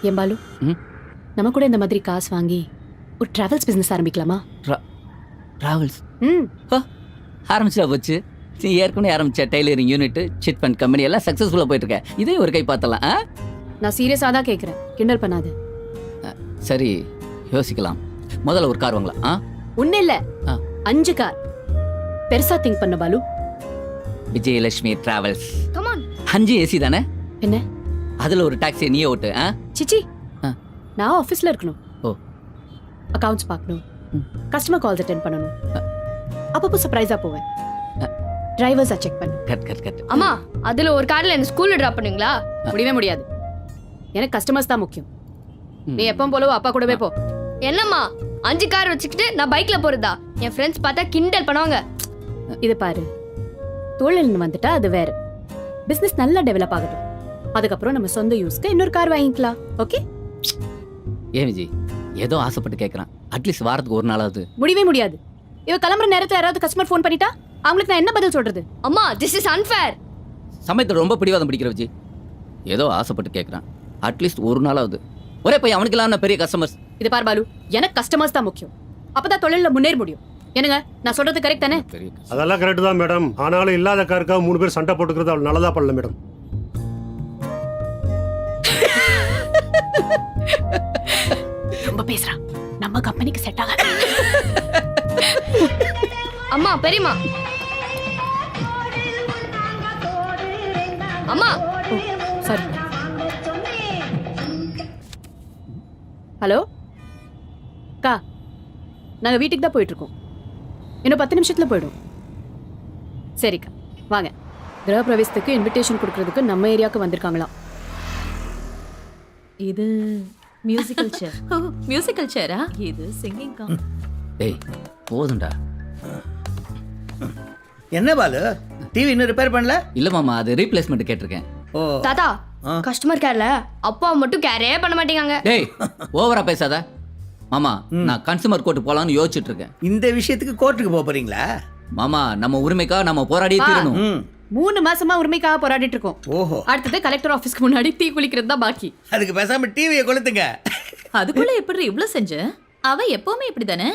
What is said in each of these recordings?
ஏன் பாலு, நம்ம கூட இந்த மாதிரி காசு வாங்கி ஒரு டிராவல்ஸ் பிசினஸ் ஆரம்பிக்கலாமா? டிராவல்ஸ் ம் ஆரம்பிச்சா போச்சு. நீ ஏற்கனவே ஆரம்பிச்ச tailoring unit, chit fund company எல்லாம் சக்ஸஸ்ஃபுல்லாக போயிட்டு இருக்க. இதையும் ஒரு கை பார்த்தலாம். நான் சீரியஸா தான் கேக்குறேன், கிண்டல் பண்ணாத. சரி, யோசிக்கலாம். முதல்ல ஒரு கார் வாங்கலாம். ஒண்ணு இல்ல, 5 கார். பெருசா திங்க் பண்ண Balu. Vijayalakshmi travels. Come on. 5 AC தானே? என்ன? அதுல ஒரு டாக்ஸி நீயே ஓட்டு. சிச்சி, நான் ஆஃபீஸ்ல இருக்கணும். ஓ, அக்கவுண்ட்ஸ் பார்க்கணும், கஸ்டமர் கால்ஸ் அட்டெண்ட் பண்ணணும், அப்பப்போ சர்ப்ரைஸா போவேன், டிரைவர்ஸை செக் பண்ணு. கட். அம்மா, அதுல ஒரு கார்ல என்ன ஸ்கூல்ல டிராப் பண்ணுவீங்களா? முடியவே முடியாது. எனக்கு கஸ்டமர்ஸ் தான் முக்கியம். நீ எப்பவும் போலவோ அப்பா கூடவே போ. என்னம்மா 5 கார் வச்சுக்கிட்டு நான் பைக்ல போறதா? என் ஃப்ரெண்ட்ஸ் பார்த்தா கிண்டல் பண்ணுவாங்க. இது பாரு, தொழில்னு வந்துட்டா அது வேற. பிசினஸ் நல்லா டெவலப் ஆகட்டும், அதுக்கப்புறம் நம்ம சொந்த யூஸ்க்கு இன்னொரு கார் வாங்கிக்கலாம். ஓகே? ஏன் விஜய், ஏதோ ஆசைப்பட்டு கேட்கறான். அட்லீஸ்ட் வாரத்துக்கு ஒரு நாளாவது. முடியவே முடியாது. இவ கிளம்புற நேரத்துல யாராவது கஸ்டமர் ஃபோன் பண்ணிட்டா அவங்களுக்கு நான் என்ன பதில் சொல்றது? அம்மா, திஸ் இஸ் அன்ஃபேர். சமயத்தில் ரொம்ப பிடிவாதம் பிடிக்கிற விஜய். ஏதோ ஆசைப்பட்டு கேட்கறான். அட்லீஸ்ட் ஒரு நாளாவது. ஒரே போய் அவனுக்கெல்லாம் பெரிய கஸ்டமர்ஸ். இது பார் பாலு, எனக்கு கஸ்டமர்ஸ் தான் முக்கியம். அப்பதான் தொழில முன்னேற முடியும். என்னங்க, நான் சொல்றது கரெக்ட் தானே? அதெல்லாம் கரெக்ட் தான் மேடம். ஆனாலும் இல்லாத காருக்காக 3 பேர் சண்டை போட்டுக்கிறது அவள் நல்லதா பண்ணல மேடம். ரொம்ப பேசுறான், நம்ம கம்பெனிக்கு செட் ஆகாது. அம்மா, பெரியம்மா. அம்மா, சாரி. ஹலோ அக்கா, நாங்க வீட்டுக்கு தான் போயிட்டு இருக்கோம். இன்னும் 10 நிமிஷத்துல போயிடும். சரிக்கா, வாங்க. கிரக பிரவேசத்துக்கு இன்விடேஷன் கொடுக்கறதுக்கு நம்ம ஏரியாவுக்கு வந்திருக்காங்களாம். இது மியூசிக்கல் சேர். ஓ, மியூசிக்கல் சேரா? இது சிங்கிங் கம். டேய், போதும்டா. என்ன பாலு, டிவி இன்னும் ரிப்பேர் பண்ணல? இல்ல மாமா, அது ரீப்ளேஸ்மெண்ட் கேட்டிருக்கேன். ஓ தாத்தா, கஸ்டமர் கேர்ல அப்பா மட்டும் கேரே பண்ண மாட்டேங்காங்க. டேய், ஓவரா பேசாத. மாமா, நான் கன்சூமர் கோர்ட் போலாம்னு யோசிச்சுட்டு இருக்கேன். இந்த விஷயத்துக்கு கோர்ட்டுக்கு போக போறீங்களா? மாமா, நம்ம உரிமைக்காக நம்ம போராடியே தீரணும். 3 மாசமா உரிமைக்காக போராடிட்டு இருக்கோம். ஓஹோ. அடுத்தது கலெக்டர் ஆபீஸ்க்கு முன்னாடி தீ குளிக்கிறது தான் பாக்கி. அதுக்கு பேசாம டிவியை கொளுத்துங்க. அதுக்குள்ள எப்படி இவ்ளோ செஞ்ச? அவ எப்பவுமே இப்படிதானே.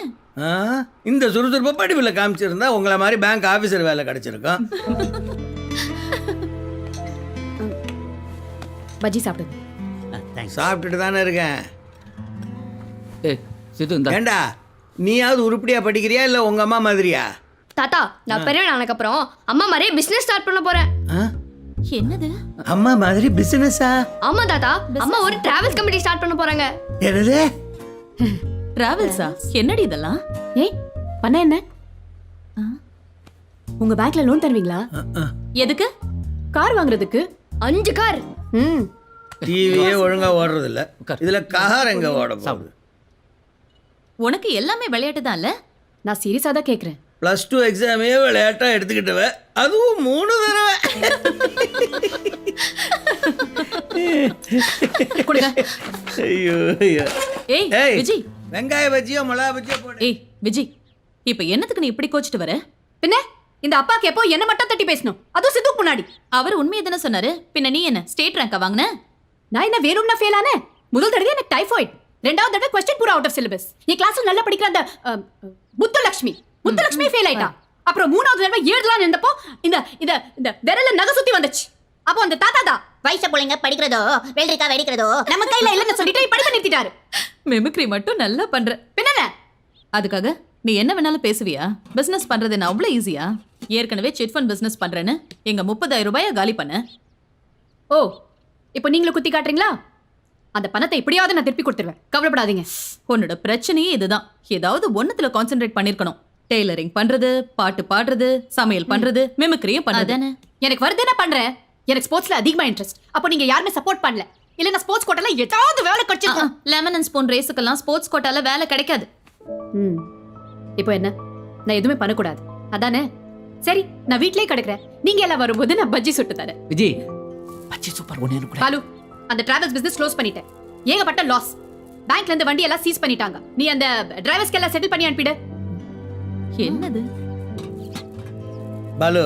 இந்த சுறுசுறுப்பை படிப்புல காமிச்சிருந்தா உங்களை மாதிரி பேங்க் ஆபீசர் வேலை கிடைச்சிருக்கும். பஜ்ஜி சாப்பிடுங்க. சாப்பிட்டுட்டு தானே இருக்கேன். ஏய் சித்து, இந்த ஏண்டா, நீயாவது உருப்படியா படிக்கிறியா இல்ல உங்க அம்மா மாதிரியா? தாத்தா, நான் பெரியவன் ஆனதுக்கு அப்புறம் அம்மா மாதிரியே பிசினஸ் ஸ்டார்ட் பண்ண போறேன். என்னது? அம்மா மாதிரி பிசினஸா? ஆமா தாத்தா, அம்மா ஒரு டிராவல்ஸ் கம்பெனி ஸ்டார்ட் பண்ண போறாங்க. என்னது? டிராவல்ஸா? என்னடி இதெல்லாம்? ஏய், பண்ண என்ன? உங்க பேங்க்ல லோன் தருவீங்களா? எதுக்கு? கார் வாங்குறதுக்கு. 5 கார். டிவியே ஒழுங்கா ஓடுறது இல்ல, இதுல கார் எங்க ஓட போகுது? உனக்கு எல்லாமே விளையாட்டு தான் இல்ல? நான் சீரியஸா தான் கேக்குறேன். +2 எக்ஸாமே விளையாட்டா எடுத்துக்கிட்டவ, அதுவும் 3 தடவை. கொடுங்க. ஐயோ ஐயோ. ஏய் ஏய், விஜய். வெங்காய பஜ்ஜியோ மிளகா பஜ்ஜியோ போடு. ஏய் விஜய், இப்ப என்னத்துக்கு நீ இப்படி கோச்சிட்டு வர? பின்ன இந்த அப்பாக்கு எப்போ என்ன மட்டும் தட்டி பேசணும், அதுவும் சித்துக்கு முன்னாடி. அவர் உண்மையை தானே சொன்னாரு. பின்ன நீ என்ன ஸ்டேட் ரேங்கா வாங்குன? நான் என்ன வேணும்னா ஃபெயில் ஆனேன்? முதல் தடவை எனக்கு டைஃபாய்டு, 2வது தடவை क्वेश्चन பூரா அவுட் ஆஃப் சிலபஸ். என் கிளாஸ்ல நல்லா படிக்கிற அந்த முத்துலட்சுமி ஃபெயில் ஆயிட்டா. அப்புறம் 3வது தடவை எழுதலாம் இருந்தப்போ இந்த இந்த இந்த விரல்ல நகை சுத்தி வந்துச்சு. அப்போ அந்த தாத்தா தான் வயச பிள்ளைங்க படிக்கிறதோ வெள்ளரிக்கா வெடிக்கிறதோ நம்ம கையில இல்லைன்னு சொல்லிட்டு படிப்பு நிறுத்திட்டாரு. மிமிக்ரி மட்டும் நல்லா பண்ற. பின்ன அதுக்காக நீ என்ன வேணாலும் பேசுவியா? பிசினஸ் பண்றது என்ன அவ்வளவு ஈஸியா? ஏற்கனவே சிட் ஃபண்ட் பிசினஸ் பண்றேன்னு எங்க 30,000 ரூபாயை காலி பண்ண. ஓ, இப்போ நீங்களும் குத்தி காட்டுறீங்களா? அந்த பணத்தை எப்படியாவது நான் திருப்பி கொடுத்துருவேன், கவலைப்படாதீங்க. உன்னோட பிரச்சனையே இதுதான். ஏதாவது ஒண்ணுத்துல கான்சென்ட்ரேட் பண்ணிருக்கணும். டெய்லரிங் பண்றது, பாட்டு பாடுறது, சமையல் பண்றது, மிமிக்ரியும் பண்றது. எனக்கு வருது என்ன பண்றேன். எனக்கு ஸ்போர்ட்ஸ்ல அதிகமா இன்ட்ரெஸ்ட். அப்போ நீங்க யாருமே சப்போர்ட் பண்ணல. இல்ல நான் ஸ்போர்ட்ஸ் கோட்டால ஏதாவது வேலை கிடைச்சிருக்கும். லெமன் அண்ட் ஸ்பூன் ரேஸுக்கெல்லாம் ஸ்போர்ட்ஸ் கோட்டால வேலை கிடைக்காது. இப்போ என்ன, நான் எதுவுமே பண்ணக்கூடாது அதானே? சரி, நான் வீட்லயே கிடக்குறேன். நீங்க எல்லாம் வரும்போது நான் பஜ்ஜி சுட்டு தரேன். விஜய், பஜ்ஜி சூப்பர். ஒண்ணே கூட பாலு, அந்த டிராவல்ஸ் பிசினஸ் க்ளோஸ் பண்ணிட்டேன். ஏகப்பட்ட லாஸ். பேங்க்ல இருந்து வண்டி எல்லாம் சீஸ் பண்ணிட்டாங்க. நீ அந்த டிரைவர்ஸ்க்கு எல்லாம் செட்டில் பண்ணி அனுப்பிடு. என்னது பாலு,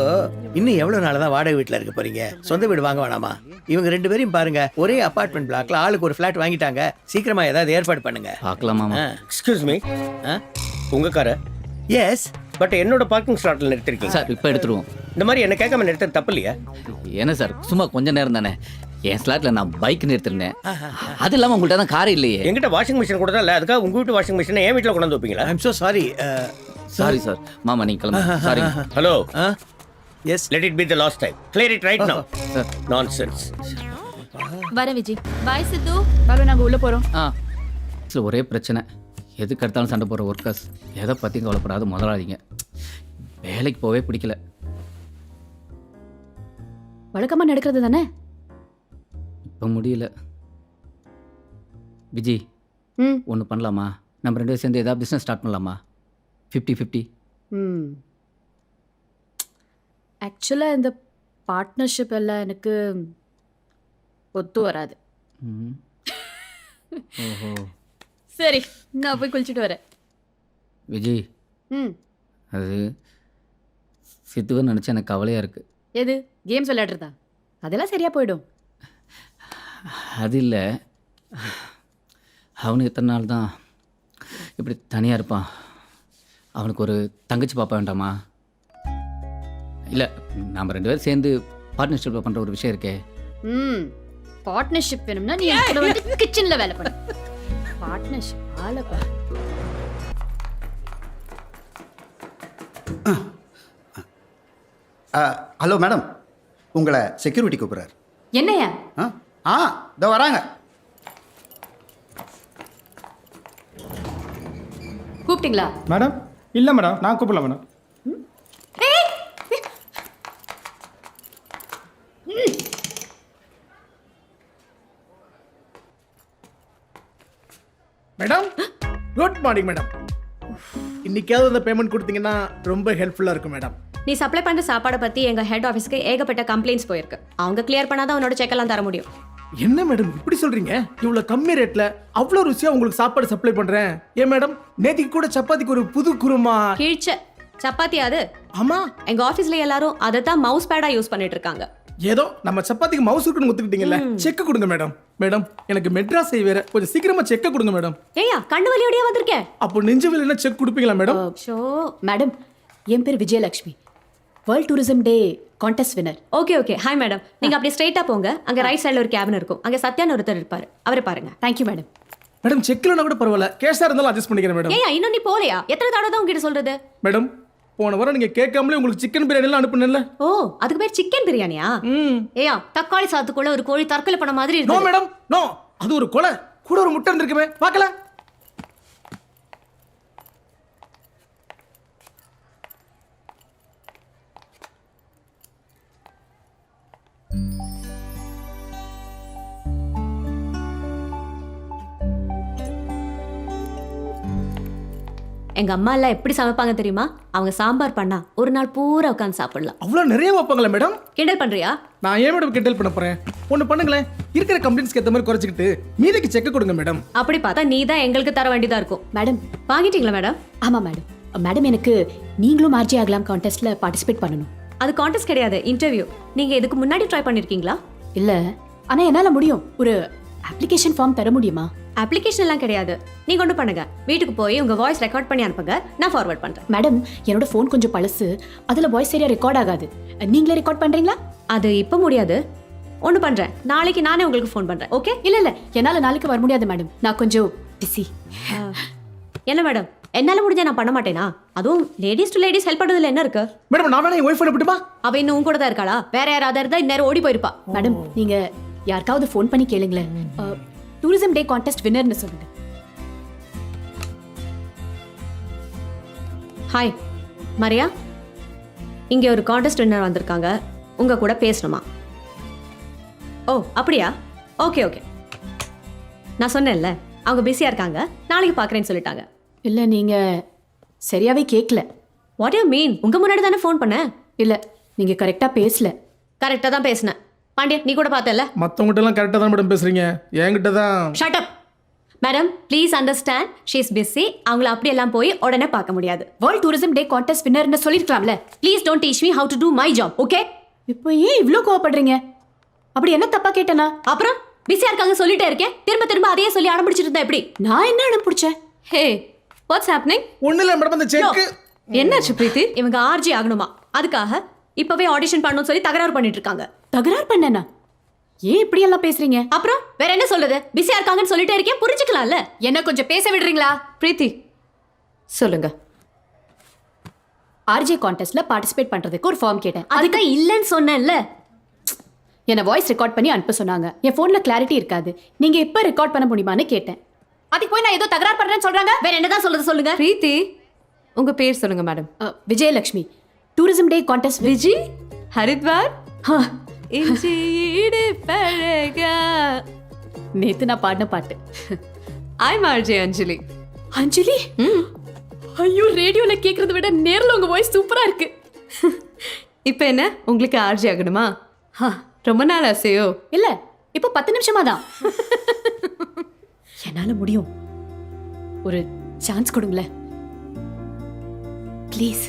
இன்னும் எவ்வளவு நாள் தான் வாடகை வீட்டில் இருக்க போறீங்க? சொந்த வீடு வாங்க வேணாமா? இவங்க 2 பேரையும் பாருங்க, ஒரே அபார்ட்மெண்ட் பிளாக்ல ஆளுக்கு ஒரு ஃபிளாட் வாங்கிட்டாங்க. சீக்கிரமா ஏதாவது ஏற்பாடு பண்ணுங்க. பார்க்கலாம் மாமா. எக்ஸ்கியூஸ் மீ, உங்க காரை எஸ். பட் என்னோட பார்க்கிங் ஸ்லாட்ல நிறுத்திருக்கீங்க. சார் இப்போ எடுத்துருவோம். இந்த மாதிரி என்ன கேட்காம நிறுத்த தப்பு இல்லையா? என்ன சார் சும்மா கொஞ்ச நேரம் தானே. என் ஸ்லாட்ல நான் பைக் நிறுத்திருந்தேன். அது இல்லாமல் உங்கள்கிட்ட தான் கார் இல்லையே. எங்கிட்ட வாஷிங் மிஷின் கூட தான் இல்லை, அதுக்காக உங்க வீட்டு வாஷிங் மிஷினை என் வீட்டில் கொண்டு வந்து வைப்பீங்களா? I am so sorry. Sorry sir. மாமா நீங்கள் கிளம்பு. Sorry hello, yes. let it be the last time. Clear it right now. Sir. Nonsense. வர விஜி. பாய் சித்து. பாலு நாங்கள் உள்ளே போகிறோம். இதில் ஒரே பிரச்சனை. எதுக்கு எடுத்தாலும் சண்டை போடுற ஒர்க்கர்ஸ். எதை பற்றியும் கவலைப்படாத முதலாளிங்க. வேலைக்கு போவே பிடிக்கல. வழக்கமாக நடக்கிறது தானே. இப்போ முடியல. விஜி ம் ஒன்று பண்ணலாமா? நம்ம 2 பேரும் சேர்ந்து ஏதாவது பிஸ்னஸ் ஸ்டார்ட் பண்ணலாமா? 50-50. ம் ஆக்சுவலாக இந்த பார்ட்னர்ஷிப் எல்லாம் எனக்கு ஒத்து வராது. ம். ஓஹோ. சரி, நான் போய் குளிச்சுட்டு வரேன். விஜி ம் அது சித்துவை நினச்சி எனக்கு கவலையாக இருக்குது. எது கேம்ஸ் விளையாடுறதா? அதெல்லாம் சரியாக போயிடும். அது இல்லை, அவனுக்கு எத்தனை நாள் தான் இப்படி தனியாக இருப்பான். அவனுக்கு ஒரு தங்கச்சி பாப்பா வேண்டாமா? இல்லை, நாம் 2 பேரும் சேர்ந்து பார்ட்னர்ஷிப்பில் பண்ணுற ஒரு விஷயம் இருக்கே. ம் பார்ட்னர்ஷிப் வேணும்னா நீ என் கூட வந்து கிச்சனில் வேலை பண்ணு. பார்ட்னர்ஷிப் ஆளப்பா. ஹலோ மேடம், உங்களை செக்யூரிட்டி கூப்பிட்றாரு. என்னையா? இதோ வராங்க. கூப்பிட்டீங்களா? மேடம் இல்லை மேடம், நான் கூப்பிடல madam. Madam good morning madam. இன்னைக்காவது அந்த பேமெண்ட் கொடுத்தீங்கன்னா ரொம்ப ஹெல்ப்ஃபுல்லாக இருக்கும் மேடம். நீ சப்ளை பண்ணுற சாப்பாடை பற்றி எங்கள் ஹெட் ஆஃபீஸ்க்கு ஏகப்பட்ட கம்ப்ளைண்ட்ஸ் போயிருக்கு. அவங்க கிளியர் பண்ணாதான் உன்னோட செக்கெல்லாம் தர முடியும். என்ன மேடம் இப்படி சொல்றீங்க? இவ்வளோ கம்மி ரேட்ல அவ்வளோ ருசியாக உங்களுக்கு சாப்பாடு சப்ளை பண்ணுறேன். ஏன் மேடம், நேத்திக்கு கூட சப்பாத்திக்கு ஒரு புது குருமா. கீழ்ச்ச சப்பாத்தி அது. ஆமா, எங்கள் ஆஃபீஸில் எல்லாரும் அதை தான் மவுஸ் பேடாக யூஸ் பண்ணிட்டு இருக்காங்க. ஏதோ நம்ம சப்பாத்திக்கு மவுஸ் இருக்குன்னு ஒத்துக்கிட்டீங்கல்ல, செக் கொடுங்க மேடம். மேடம் எனக்கு மெட்ராஸ் வேற, கொஞ்சம் சீக்கிரமா செக் கொடுங்க மேடம். ஏயா கண்ணு வலியோடய வந்திருக்கேன். அப்போ நெஞ்சு வலினா செக் கொடுப்பீங்களா மேடம்? ஷோ மேடம், என் பேர் Vijayalakshmi, world tourism day contest winner. Okay okay. Hi madam, நீங்கள் அப்படியே ஸ்ட்ரைட்டாக போங்க. அங்கே ரைட் சைடில் ஒரு கேபின் இருக்கும். அங்கே சத்யான்னு ஒருத்தர் இருப்பார், அவரை பாருங்க. Thank you madam. மேடம் செக்லனா கூட பரவாயில்ல, கேஷா இருந்தாலும் அட்ஜஸ்ட் பண்ணிக்கிறேன் மேடம். ஏயா இன்னும் நீ போலையா? எத்தனை தடவை தான் உங்ககிட்ட சொல்றது? மேடம் போன வாரம் நீங்க கேட்காமலே உங்களுக்கு சிக்கன் பிரியாணி எல்லாம் அனுப்புனேன்ல. ஓ அதுக்கு பேர் சிக்கன் பிரியாணியா? ஏயா தக்காளி சாத்துக்குள்ள ஒரு கோழி தற்கொலை பண்ண மாதிரி நோ இருக்கு. மேடம் நோ, அது ஒரு கொலை. கூட ஒரு முட்டை இருந்திருக்குமே, பார்க்கல. எங்க அம்மா எல்லாம் எப்படி சமைப்பாங்க தெரியுமா? அவங்க சாம்பார் பண்ணா ஒரு நாள் பூரா உட்காந்து சாப்பிடலாம். அவ்வளோ நிறைய வைப்பாங்களா மேடம்? கிண்டல் பண்றியா? நான் ஏன் மேடம் கிண்டல் பண்ண போறேன்? ஒன்று பண்ணுங்களேன், இருக்கிற கம்ப்ளைண்ட்ஸ்க்கு ஏற்ற மாதிரி குறைச்சிக்கிட்டு மீதிக்கு செக் கொடுங்க மேடம். அப்படி பார்த்தா நீ தான் எங்களுக்கு தர வேண்டியதா இருக்கும். மேடம் வாங்கிட்டீங்களா மேடம்? ஆமாம் மேடம். மேடம் எனக்கு நீங்களும் ஆர்ஜி ஆகலாம் கான்டெஸ்ட்டில் பார்ட்டிசிபேட் பண்ணணும். அது கான்டெஸ்ட் கிடையாது, இன்டர்வியூ. நீங்க இதுக்கு முன்னாடி ட்ரை பண்ணிருக்கீங்களா? இல்லை, ஆனால் என்னால் முடியும். ஒரு அப்ளிகேஷன் ஃபார்ம் தர முடியுமா? அப்ளிகேஷன் எல்லாம் கிடையாது. நீங்க ஒன்று பண்ணுங்க, வீட்டுக்கு போய் உங்க வாய்ஸ் ரெக்கார்ட் பண்ணி அனுப்புங்க, நான் ஃபார்வர்ட் பண்றேன். மேடம் என்னோட ஃபோன் கொஞ்சம் பழசு, அதில் வாய்ஸ் சரியாக ரெக்கார்ட் ஆகாது. நீங்களே ரெக்கார்ட் பண்ணுறீங்களா? அது இப்போ முடியாது. ஒன்று பண்றேன், நாளைக்கு நானே உங்களுக்கு ஃபோன் பண்றேன். ஓகே? இல்லை இல்லை, என்னால் நாளைக்கு வர முடியாது மேடம், நான் கொஞ்சம் பிஸி. என்ன மேடம், என்னால முடிஞ்சா நான் பண்ண மாட்டேனா? அதுவும் லேடிஸ் டு லேடிஸ் ஹெல்ப் பண்றதுல என்ன இருக்கு? மேடம் நான் வேணா என் ஒய்ஃப் அனுப்பிட்டுமா? அவ இன்னும் உன் கூட தான் இருக்காளா? வேற யாராவது இருந்தா இந்நேரம் ஓடி போயிருப்பா. மேடம் நீங்கள் யாருக்காவது ஃபோன் பண்ணி கேளுங்களேன். டூரிசம் டே கான்டெஸ்ட் வின்னர்னு சொல்லுங்க. ஹாய் மரியா, இங்கே ஒரு கான்டெஸ்ட் வின்னர் வந்திருக்காங்க, உங்க கூட பேசணுமா? ஓ அப்படியா? Okay okay. நான் சொன்னேன்ல அவங்க பிஸியாக இருக்காங்க, நாளைக்கு பார்க்குறேன்னு சொல்லிட்டாங்க. இல்லை, நீங்கள் சரியாகவே கேட்கல. What you mean? உங்கள் முன்னாடி தானே ஃபோன் பண்ணேன். இல்லை, நீங்கள் கரெக்டாக பேசல. கரெக்டாக தான் பேசினேன். பாண்டியன் நீ கூட பார்த்தல? மற்றவங்ககிட்ட எல்லாம் கரெக்டாக தான் மேடம் பேசுறீங்க, என்கிட்ட தான். Shut up. Madam please understand she is busy. அவங்கள அப்படியெல்லாம் போய் உடனே பார்க்க முடியாது. வேர்ல்ட் டூரிசம் டே கான்டெஸ்ட் வின்னர்னு சொல்லிருக்கலாம்ல. Please don't teach me how to do my job, okay? இப்போ ஏன் இவ்ளோ கோவப்படுறீங்க? அப்படி என்ன தப்பா கேட்டனா? அப்புறம் பிஸியா இருக்காங்க சொல்லிட்டே இருக்கேன். திரும்ப திரும்ப அதையே சொல்லி அடம்பிடிச்சிட்டு இருந்தா எப்படி? நான் என்ன அடம் பிடிச்சேன்? ஹே வாட்ஸ் ஹேப்பனிங்? ஒண்ணு இல்ல மேடம், அந்த செக் என்னாச்சு பிரீத்தி? இவங்க ஆர்ஜி ஆகணுமா, அதுக்காக இப்பவே ஆடிஷன் பண்ணணும்னு சொல்லி தகராறு பண்ணிட்டு இருக்காங்க. தகராறு பண்ணனா? ஏன் இப்படி எல்லாம் பேசுறீங்க? அப்புறம் வேற என்ன சொல்றது? பிஸியா இருக்காங்கன்னு சொல்லிட்டே இருக்கேன், புரிஞ்சுக்கலாம்ல. என்ன கொஞ்சம் பேச விடுறீங்களா? பிரீத்தி சொல்லுங்க. ஆர்ஜே கான்டெஸ்ட்ல பார்ட்டிசிபேட் பண்றதுக்கு ஒரு ஃபார்ம் கேட்டேன். அதுக்கு இல்லைன்னு சொன்னேன்ல. என்ன வாய்ஸ் ரெக்கார்ட் பண்ணி அனுப்ப சொன்னாங்க. என் போன்ல கிளாரிட்டி இருக்காது. நீங்க எப்ப ரெக்கார்ட் பண்ண முடியுமான்னு கேட்டேன். அதுக்கு போய் நான் ஏதோ தகராறு பண்றேன்னு சொல்றாங்க. வேற என்னதான் சொல்றது சொல்லுங்க. பிரீத்தி உங்க பேர் சொல்லுங்க madam. Vijayalakshmi. Tourism day contest. Viji Haridwar இஞ்சிடு பழகா. நேத்து நான் பாடின பாட்டு. I'm RJ Anjali. அஞ்சலி? ஐயோ, ரேடியோல கேக்குறத விட நேர்ல உங்க வாய்ஸ் சூப்பரா இருக்கு. இப்போ என்ன உங்களுக்கு ஆர்ஜே ஆகணுமா? ரொம்ப நாள் ஆசையோ? இல்ல, இப்போ 10 நிமிஷமா தான். என்னால முடியும். ஒரு சான்ஸ் கொடுங்களேன் ப்ளீஸ்.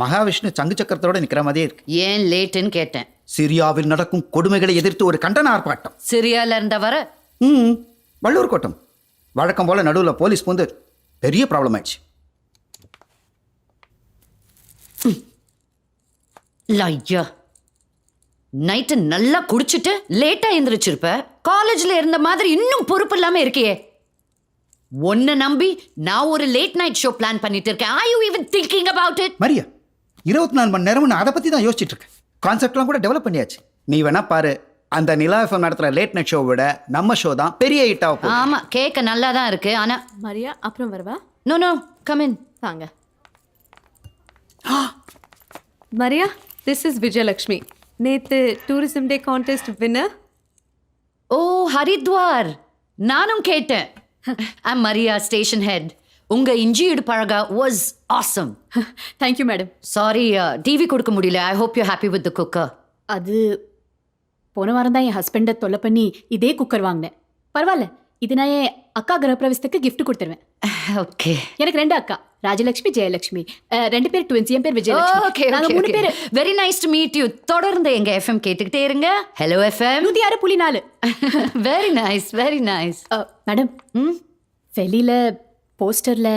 மகாவிஷ்ணு சங்கு சக்கரத்தோட நிக்கிற மாதிரியே இருக்கு. ஏன் லேட்டுன்னு கேட்டேன். சிரியாவில் நடக்கும் கொடுமைகளை எதிர்த்து ஒரு கண்டன ஆர்ப்பாட்டம். சிரியால இருந்த வர வள்ளூர் கோட்டம் வழக்கம் போல நடுவில் போலீஸ் பூந்து பெரிய ப்ராப்ளம் ஆயிடுச்சு. ஐயா, நைட்டு நல்லா குடிச்சிட்டு லேட்டா எந்திரிச்சிருப்ப. காலேஜ்ல இருந்த மாதிரி இன்னும் பொறுப்பு இல்லாம இருக்கியே. ஒன்ன நம்பி நான் ஒரு லேட் நைட் ஷோ பிளான் பண்ணிட்டு இருக்கேன். Are you even thinking about it? Maria, 24 மணி நேரம் நான் அதை பத்தி தான் யோசிச்சுட்டு இருக்கேன். கான்செப்ட்லாம் கூட டெவலப் பண்ணியாச்சு. நீ வேணா பாரு, அந்த நிலா எஃப்எம் நடத்துற லேட் நைட் ஷோ விட நம்ம ஷோ தான் பெரிய ஹிட் ஆகும். ஆமா, கேட்க நல்லா தான் இருக்கு. ஆனா மரியா அப்புறம் வரவா? No no, come in. வாங்க. Maria, this is Vijayalakshmi. நேத்து tourism day contest winner. Oh, Haridwar. நானும் கேட்டேன். I'm Maria, station head. உங்க இஞ்சிடு பழகா was awesome. Thank you madam. Sorry, TV கொடுக்க முடியல. I hope you're happy with the cooker. அது போன வாரம் தான் என் ஹஸ்பண்டை தொல்லை பண்ணி இதே குக்கர் வாங்கினேன். பரவாயில்ல, இது நான் என் அக்கா கிரகப்பிரவேசத்துக்கு gift கொடுத்துருவேன். ஓகே. எனக்கு 2 அக்கா, ராஜலட்சுமி, ஜெயலட்சுமி. 2 பேர் ட்வின்ஸ். என் பேர் விஜயலட்சுமி. ஓகே, நாங்க 3 பேர். Very nice to meet you. தொடர்ந்து எங்க எஃப்எம் கேட்டுக்கிட்டே இருங்க. Hello FM 106.4. Very nice, very nice. Madam, வெளியில போஸ்டர்ல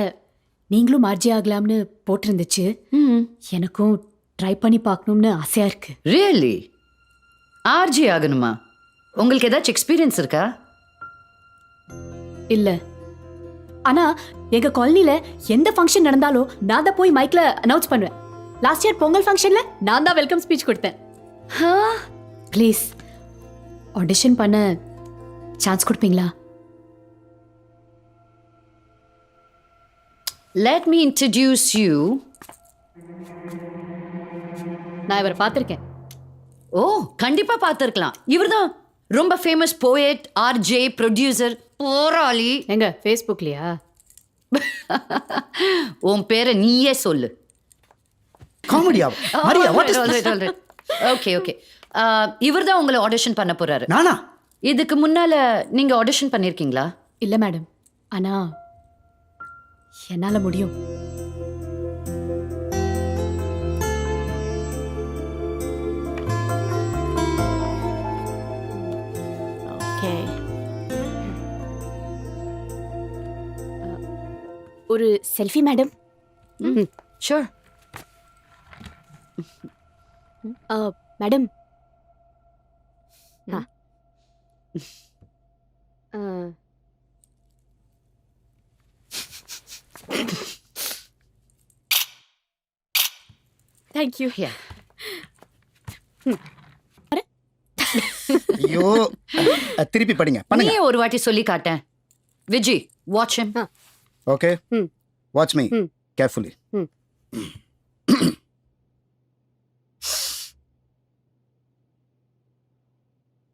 நீங்களும் ஆர்ஜி ஆகலாம்னு போட்டிருந்துச்சு. எனக்கும் ட்ரை பண்ணி பார்க்கணும்னு ஆசையா இருக்கு. ரியலி? ஆர்ஜி ஆகணுமா? உங்களுக்கு ஏதாச்சும் எக்ஸ்பீரியன்ஸ் இருக்கா? இல்ல, ஆனா எங்க காலனில எந்த ஃபங்க்ஷன் நடந்தாலும் நான் தான் போய் மைக்ல அனௌன்ஸ் பண்ணுவேன். லாஸ்ட் இயர் பொங்கல் ஃபங்க்ஷன்ல நான் தான் வெல்கம் ஸ்பீச் கொடுத்தேன். ப்ளீஸ் ஆடிஷன் பண்ண சான்ஸ் கொடுப்பீங்களா? Let me introduce you. நான் இவரை பார்த்திருக்கேன். ஓ, கண்டிப்பா பார்த்திருக்கலாம். இவர்தான் ரொம்ப ஃபேமஸ் போயட், ஆர்ஜே, ப்ரொடியூசர், போராளி. எங்க ஃபேஸ்புக்லயா? உன் பேரை நீயே சொல்லு. காமெடியா? Maria, what is this? Okay okay. இவர்தான் உங்களை ஆடிஷன் பண்ண போறாரு. நானா? இதுக்கு முன்னால நீங்க ஆடிஷன் பண்ணிருக்கீங்களா? இல்ல மேடம், ஆனா என்னால முடியும். ஓகே, ஒரு selfie madam. Sure. Madam, thank you. ஐயோ, திருப்பி படிங்க, பண்ணுங்க. நீயே ஒரு வாட்டி சொல்லி காட்டேன். Viji, watch him. Okay, watch me carefully.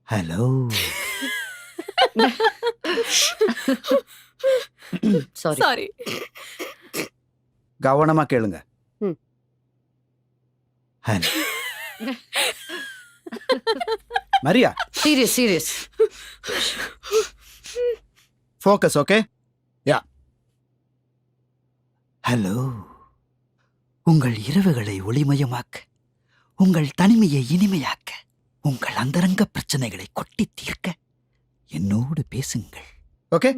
Hello. Sorry. கவனமா கேளுங்க. Maria serious serious. Focus. Okay, yeah. Hello. உங்கள் இரவுகளை ஒளிமயமாக்க, உங்கள் தனிமையை இனிமையாக்க, உங்கள் அந்தரங்க பிரச்சனைகளை கொட்டி தீர்க்க என்னோடு பேசுங்கள். ஓகே,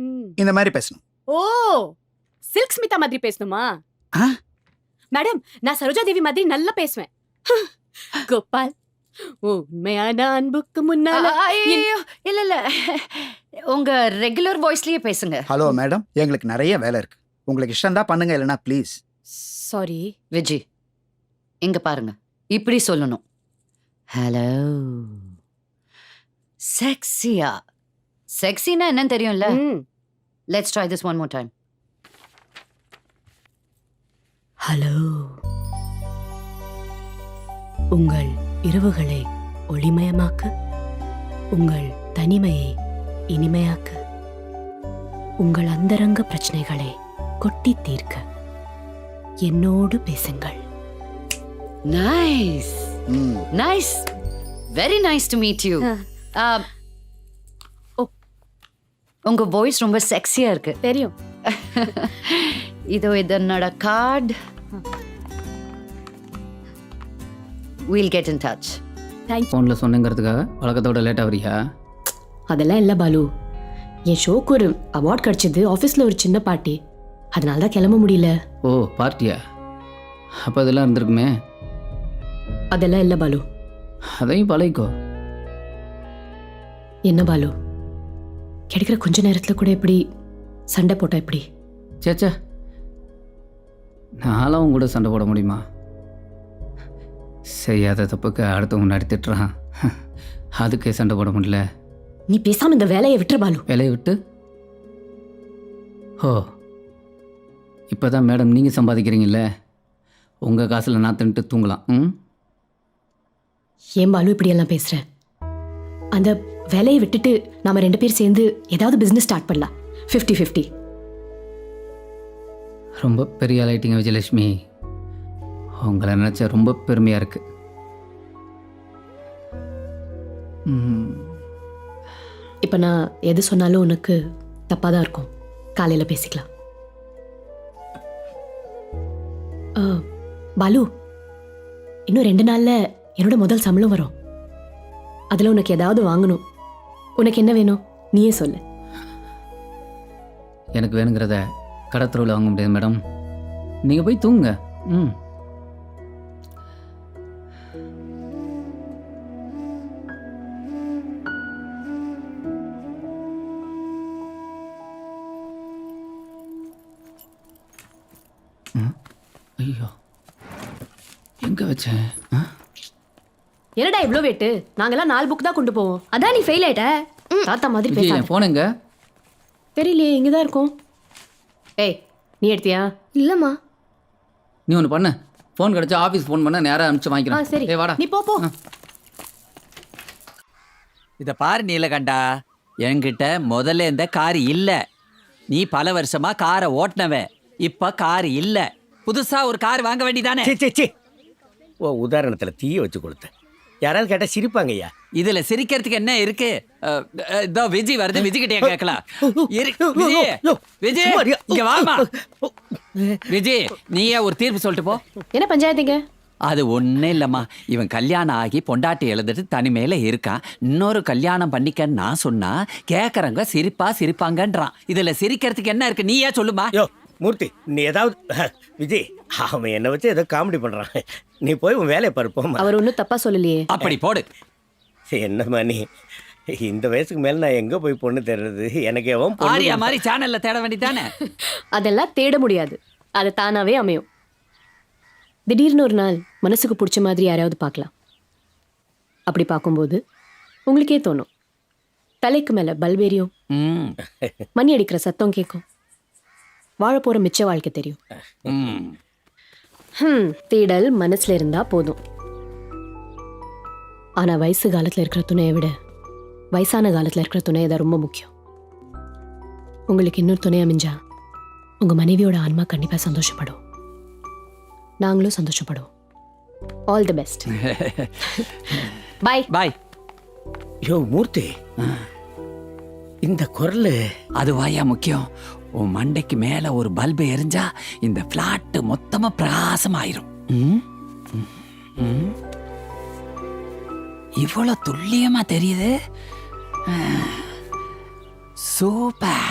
இந்த மாதிரி பேசணும். ஓ, சில்க் ஸ்மிதா மாதிரி பேசணுமா? ஆ? மேடம், நான் சரோஜா தேவி மாதிரி நல்லா பேசுவேன். கோபால், உண்மையான அன்புக்கு முன்னால ஐயோ இல்ல இல்ல, உங்க ரெகுலர் வாய்ஸ்லயே பேசுங்க. ஹலோ மேடம், எங்களுக்கு நிறைய வேலை இருக்கு. உங்களுக்கு இஷ்டம் தான் பண்ணுங்க, இல்லைனா ப்ளீஸ். சாரி விஜி, இங்க பாருங்க, இப்படி சொல்லணும். ஹலோ செக்ஸியா. செக்ஸினா என்னன்னு தெரியும்ல? Let's try this one more time. Hello. உங்கள் இரவுகளை ஒளிமயமாக்க, உங்கள் தனிமையை இனிமையாக்க, உங்கள் அந்தரங்க பிரச்சனைகளை கொட்டி தீர்க்க என்னோடு பேசுங்கள். Nice nice, very nice to meet you. உங்க வாய்ஸ் ரொம்ப செக்ஸியா இருக்கு. தெரியும். இதோ இது என்னோட card. We'll get in touch. ஃபோனில் சொன்னங்கிறதுக்காக பழக்கத்தோட லேட்டாக வரியா? அதெல்லாம் இல்லை பாலு, என் ஷோக்கு ஒரு அவார்ட் கிடைச்சது, ஆஃபீஸில் ஒரு சின்ன பார்ட்டி, அதனால தான் கிளம்ப முடியல. ஓ, பார்ட்டியா? அப்போ அதெல்லாம் இருந்திருக்குமே. அதெல்லாம் இல்லை பாலு. அதையும் பழகிக்கோ. என்ன பாலு, கிடைக்கிற கொஞ்ச நேரத்தில் கூட எப்படி சண்டை போட்டா எப்படி? சேச்சா, நானும் உங்க கூட சண்டை போட முடியுமா? செய்யாத தப்புக்கு அடுத்த முன்னாடி திட்டுறான், அதுக்கே சண்டை போட முடியல. நீ பேசாம இந்த வேலையை விட்டுற பாலு. வேலையை விட்டு? ஓ, இப்போதான் மேடம் நீங்கள் சம்பாதிக்கிறீங்கல்ல, உங்கள் காசில் நான் தின்ட்டு தூங்கலாம். ஏன் பாலு இப்படியெல்லாம் பேசுற? அந்த வேலையை விட்டுட்டு நாம 2 பேர் சேர்ந்து ஏதாவது பிசினஸ் ஸ்டார்ட் பண்ணலாம். 50-50. ரொம்ப பெரிய ஆளாயிட்டீங்க விஜயலட்சுமி. உங்களை நினச்சா ரொம்ப பெருமையாக இருக்கு. இப்போ நான் எது சொன்னாலும் உனக்கு தப்பாக தான் இருக்கும். காலையில் பேசிக்கலாம். பாலு, இன்னும் 2 நாளில் என்னோட முதல் சம்பளம் வரும். அதில் உனக்கு ஏதாவது வாங்கணும். உனக்கு என்ன வேணும் நீயே சொல்லு. எனக்கு வேணுங்கிறத கடத்தரவில் வாங்க முடியாது மேடம், நீங்கள் போய் தூங்குங்க. ஐயோ, எங்கே வச்சேன்? என்னடா இவ்வளோ வெயிட்டு? நாங்கெல்லாம் 4 புக் தான் கொண்டு போவோம். அதான் நீ ஃபெயில் ஆயிட்ட. தாத்தா மாதிரி விஜய், பேசாத. என் ஃபோன் எங்க? தெரியலையே, இங்கே தான் இருக்கும். ஏய், நீ எடுத்தியா? இல்லம்மா. நீ ஒன்று பண்ண, ஃபோன் கிடச்சா ஆஃபீஸ் ஃபோன் பண்ண நேராக அனுப்பிச்சு வாங்கிக்கிறேன். சரி, ஏய் வாடா. நீ போ. இத பாரு நீலகண்டா, என்கிட்ட முதல்ல இந்த கார் இல்ல. நீ பல வருஷமா காரை ஓட்டினவ, இப்ப கார் இல்ல. புதுசா ஒரு கார் வாங்க வேண்டியதானே? ஓ, உதாரணத்துல தீய வச்சு கொடுத்த யாராவது கேட்டா சிரிப்பாங்க ஐயா. இதுல சிரிக்கிறதுக்கு என்ன இருக்கு? இதோ விஜய் வருது, விஜய் கிட்டே கேட்கலாம். விஜய், இங்க வாமா. விஜய், நீயே ஒரு தீர்ப்பு சொல்லிட்டு போ. என்ன பஞ்சாயத்துங்க? அது ஒன்றும் இல்லைம்மா, இவன் கல்யாணம் ஆகி பொண்டாட்டி எழுதுட்டு தனிமையில இருக்கான். இன்னொரு கல்யாணம் பண்ணிக்கன்னு நான் சொன்னா கேட்கறவங்க சிரிப்பாங்கன்றான். இதுல சிரிக்கிறதுக்கு என்ன இருக்கு? நீயே சொல்லுமா. யோ மூர்த்தி, நீ ஏதாவது விஜய், அவன் என்னை வச்சு ஏதோ காமெடி பண்றான். நீ போய் உன் வேலையை பருப்போம். அவர் ஒன்றும் தப்பா சொல்லலையே. அப்படி போடு. என்னம்மா நீ, இந்த வயசுக்கு மேல நான் எங்க போய் பொண்ணு தேடுறது? எனக்கு எவன் ஆரியா மாதிரி சேனல்ல தேட வேண்டியதானே? அதெல்லாம் தேட முடியாது, அது தானாவே அமையும். திடீர்னு ஒரு நாள் மனசுக்கு பிடிச்ச மாதிரி யாராவது பார்க்கலாம். அப்படி பார்க்கும்போது உங்களுக்கே தோணும், தலைக்கு மேல பல்பேரியும் மணி அடிக்கிற சத்தம் கேட்கும், வாழ போற மிச்ச வாழ்க்கை தெரியும். தேடல் மனசுல இருந்தா போதும். ஆனா வயசு காலத்துல இருக்கிற துணையை விட வயசான காலத்துல இருக்கிற துணை தான் ரொம்ப முக்கியம். உங்களுக்கு இன்னொரு துணை அமைஞ்சா உங்க மனைவியோட ஆன்மா கண்டிப்பா சந்தோஷப்படும், நாங்களும் சந்தோஷப்படுவோம். All the best. Bye. Bye. யோ மூர்த்தி, இந்த குரல் அதுவாயா முக்கியம். உன் மண்டைக்கு மேல ஒரு பல்பு எரிஞ்சா இந்த பிளாட் மொத்தமா பிரகாசமாயிரும். இவ்வளவு துல்லியமா தெரியுது. சூப்பர்.